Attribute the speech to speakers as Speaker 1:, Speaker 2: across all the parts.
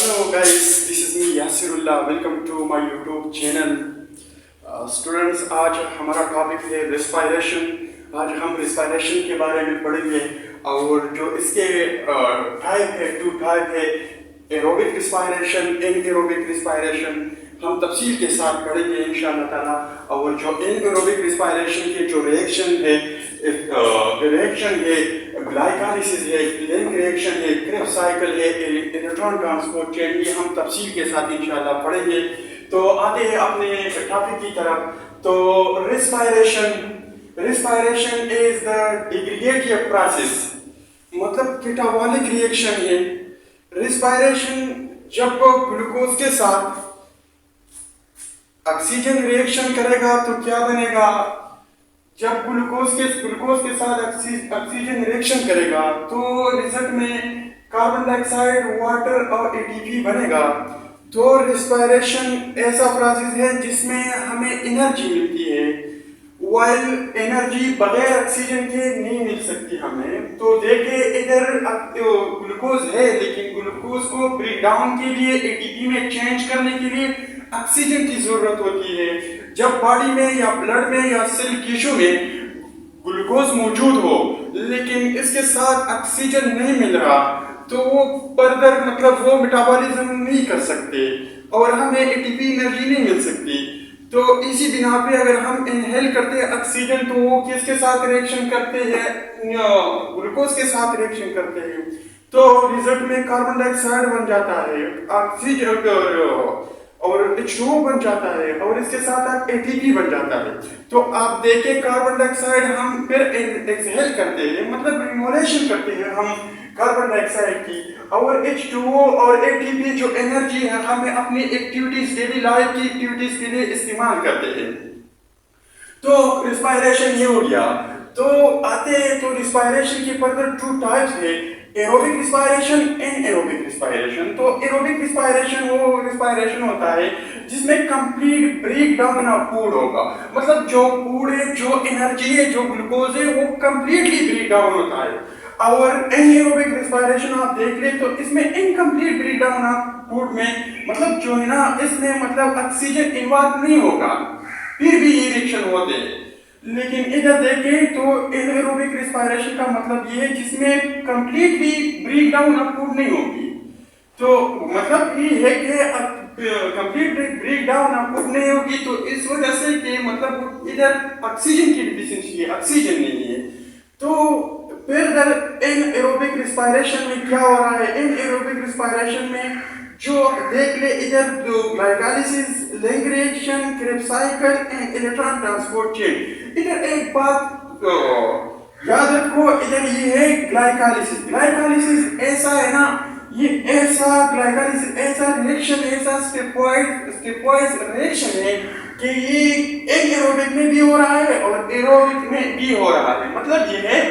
Speaker 1: Hello guys, this is me Yasirullah. Welcome to my YouTube channel. Students, आज हमारा topic है respiration. आज हम रेस्पिरेशन के बारे में पढ़ेंगे और जो इसके टाइप है, टू टाइप है, एरोबिक रेस्पिरेशन, एनएरोबिक रेस्पिरेशन। हम तफसील के साथ पढ़ेंगे इंशाअल्लाह ताला। और जो एनएरोबिक रेस्पिरेशन के जो रिएक्शन है ग्लाइकोलाइसिस है, लिंक रिएक्शन है, क्रेब्स साइकिल है, इलेक्ट्रॉन ट्रांसपोर्ट चेन, ये हम तफसील के साथ इंशाअल्लाह पढ़ेंगे। तो आते हैं अपने टॉपिक की तरफ। तो respiration is the degradative process, मतलब कैटाबॉलिक रिएक्शन है। रेस्पिरेशन जब ग्लूकोज के साथ ऑक्सीजन रिएक्शन करेगा तो क्या बनेगा? जब ग्लूकोज के साथ ऑक्सीजन रिएक्शन करेगा तो रिजल्ट में कार्बन डाइऑक्साइड, वाटर और एटीपी बनेगा। तो रेस्पिरेशन ऐसा प्रोसेस है जिसमें हमें एनर्जी मिलती है, वाइल एनर्जी बगैर ऑक्सीजन के नहीं मिल सकती हमें। तो देखिए इधर ग्लूकोज है, लेकिन ग्लूकोज को ब्रेक डाउन के लिए एटीपी में चेंज करने के लिए ऑक्सीजन की जरूरत होती है। जब बॉडी में या ब्लड में या सेल टिश्यू में ग्लूकोज मौजूद हो लेकिन इसके साथ ऑक्सीजन नहीं मिल रहा तो वो फर्दर मतलब वो मेटाबॉलिज्म नहीं कर सकते और हमें एटीपी एनर्जी नहीं मिल सकती। तो इसी बिना पे अगर हम इनहेल करते हैं ऑक्सीजन तो वो किसके साथ रिएक्शन करते हैं? ग्लूकोज के साथ रिएक्शन करते हैं। तो रिजल्ट में कार्बन डाइऑक्साइड बन जाता है, ऑक्सीजन और H2O बन जाता है और इसके साथ एटीपी बन जाता है। तो आप देखें कार्बन डाइऑक्साइड हम फिर एक्सहेल करते हैं, मतलब रिमोलेशन करते हैं हम कार्बन डाइऑक्साइड की, और H2O और एटीपी जो एनर्जी है हमें अपनी एक्टिविटीज, डेली लाइफ की एक्टिविटीज के लिए इस्तेमाल करते हैं। तो रिस्पिरेशन ये हो गया। तो आते हैं तो रिस्पिरेशन के फर्दर टू टाइप्स है, एरोबिक रिस्पिरेशन, एनएरोबिक रिस्पिरेशन। तो एरोबिक रिस्पिरेशन वो रिस्पिरेशन होता है जिसमें complete break down of food होगा, मतलब जो फूड है, जो एनर्जी है, जो ग्लूकोज है वो कंप्लीटली ब्रेक डाउन होता है। और एनएरोबिक रिस्पिरेशन आप देख ले तो इसमें incomplete break down of food में मतलब जो है ना, इसमें मतलब ऑक्सीजन इन्वॉल्व नहीं होगा, फिर भी ये रिएक्शन होते हैं। लेकिन इधर देखें तो एनएरोबिक रिस्पिरेशन का मतलब ये है जिसमें completely break down of food नहीं होगी। तो मतलब ये है कि complete break down of food नहीं होगी, तो इस वजह से कि मतलब इधर ऑक्सीजन की डिफिशिएंसी है, ऑक्सीजन नहीं है। तो फिर एनएरोबिक रिस्पिरेशन में क्या हो रहा है? एनएरोबिक रिस्पिरेशन में जो देख ले इधर glycolysis, link reaction, Krebs cycle and electron transport chain. इधर एक बात याद रखो, इधर ये है ग्लाइकोलाइसिस। ग्लाइकोलाइसिस ऐसा है ना, ये ऐसा ग्लाइकोलाइसिस ऐसा रिएक्शन, ऐसा स्टेपवाइज रिएक्शन है कि ये एनएरोबिक में भी हो रहा है और एरोबिक में भी हो रहा है। मतलब ये है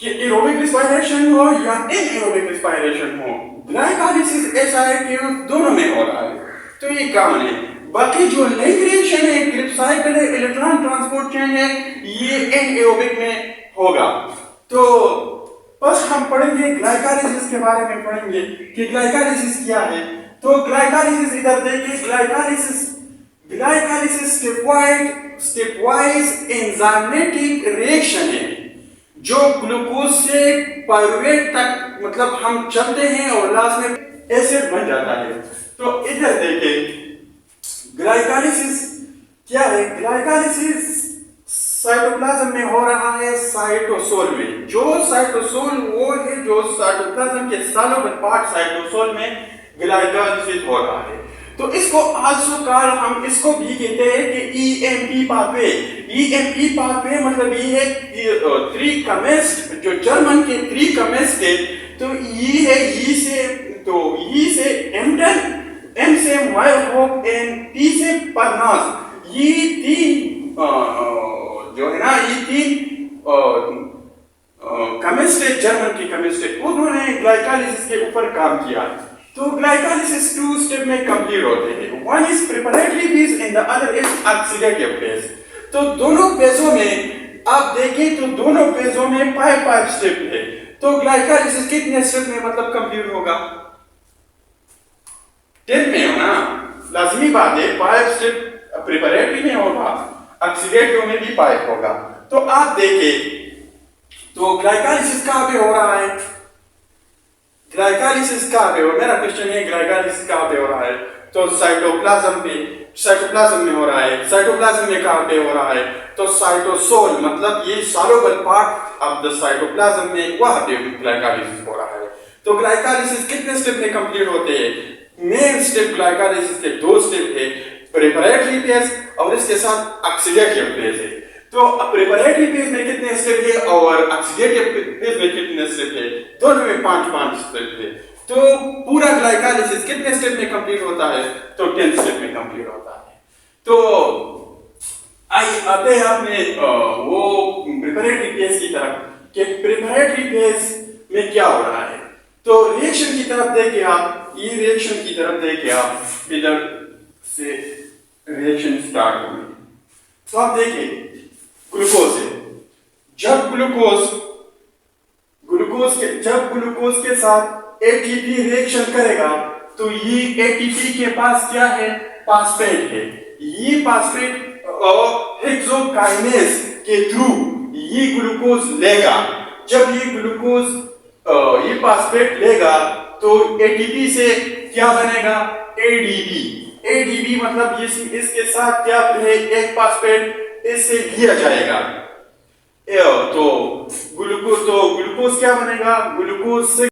Speaker 1: कि एरोबिक रिस्पिरेशन हो या एनएरोबिक रिस्पिरेशन हो, ग्लाइकोलाइसिस ऐसा है कि दोनों में हो रहा है। तो ये कॉमन है। बाकी जो लिंक रिएक्शन है, क्रेब्स साइकिल है, इलेक्ट्रॉन ट्रांसपोर्ट चेन है, ये एनएरोबिक में होगा। तो बस हम पढ़ेंगे ग्लाइकोलाइसिस के बारे में, पढ़ेंगे कि ग्लाइकोलाइसिस क्या है। तो ग्लाइकोलाइसिस इधर देखिए, ग्लाइकोलाइसिस स्टेपवाइज एंजाइमेटिक रिएक्शन है जो ग्लूकोज से पाइरुवेट तक मतलब हम चलते हैं और लास्ट में एसिड बन जाता है। तो इधर देखिए ग्लाइकोलाइसिस क्या है? ग्लाइकोलाइसिस साइटोप्लाज्म में हो रहा है, साइटोसोल में। जो साइटोसोल वो है जो साइटोप्लाज्म के सालों पार्ट साइटोसोल में ग्लाइकोलाइसिस हो रहा है। तो इसको आल्सो कॉल, हम इसको भी कहते हैं कि ईएमपी पाथवे। ईएमपी पाथवे मतलब ये है थ्री केमिस्ट, जो जर्मन के थ्री केमिस्ट थे। तो ये है ई से, तो ई से एम्टन, एम से मायरहोफ एंड टी से परनाज। ये तीन जो है ना, ये तीन केमिस्ट है, जर्मन के केमिस्ट है, उन्होंने ग्लाइकोलाइसिस के ऊपर काम किया। तो ग्लाइकोलाइसिस टू स्टेप में कंप्लीट होते हैं। One is preparatory phase and the other is oxidative phase. तो दोनों फेजों में आप देखें तो दोनों फेजों में 5 स्टेप है। तो ग्लाइकोलाइसिस कितने स्टेप में मतलब कंप्लीट होगा? 10 में हो ना, लाजमी बात है 5 स्टेप प्रिपरेटरी में होगा, ऑक्सीडेटिव में भी 5 होगा। तो आप देखें तो ग्लाइकोलाइसिस कहाँ पे हो रहा है, ग्लाइकोलाइसिस कहाँ पे हो, मेरा क्वेश्चन है ग्लाइकोलाइसिस कहाँ पे हो रहा है, तो साइटोप्लाज्म पे, साइटोप्लाज्म में हो रहा है। साइटोप्लाज्म में कहाँ पे हो रहा है, तो साइटोसोल मतलब ये soluble part of the cytoplasm में वहां पे ग्लाइकोलाइसिस हो रहा है। तो ग्लाइकोलाइसिस कितने स्टेप में कंप्लीट होते हैं, मेन स्टेप ग्लाइकोलाइसिस के 2 स्टेप है, प्रिपरेटरी फेज और इसके साथ ऑक्सीडेटिव फेज है। तो प्रिपरेटरी फेज में कितने स्टेप है और ऑक्सीडेटिव फेज में कितने स्टेप है, दोनों में 5-5 स्टेप है। तो पूरा ग्लाइकोलाइसिस कितने स्टेप में कंप्लीट होता है, तो 10 स्टेप में कंप्लीट होता है। तो आते हैं आपने वो प्रिपरेटरी फेज की तरफ कि प्रिपरेटरी फेज में क्या हो रहा है। तो रिएक्शन की तरफ देखिए आप, ये रिएक्शन की तरफ देखिए आप, इधर से रिएक्शन स्टार्ट होगी। तो आप देखिए ग्लूकोज है, जब ग्लूकोज के साथ एटीपी रिएक्शन करेगा तो ये एटीपी के पास क्या है, फास्फेट है। ये फास्फेट हेक्सोकाइनेज के थ्रू ये ग्लूकोज लेगा। जब ये ग्लूकोज ये फास्फेट लेगा तो एटीपी से क्या बनेगा, एडीपी। एडीपी मतलब इसके साथ क्या है, एक फास्फेट इससे लिया जाएगा। तो ग्लूकोज क्या बनेगा, ग्लूकोज से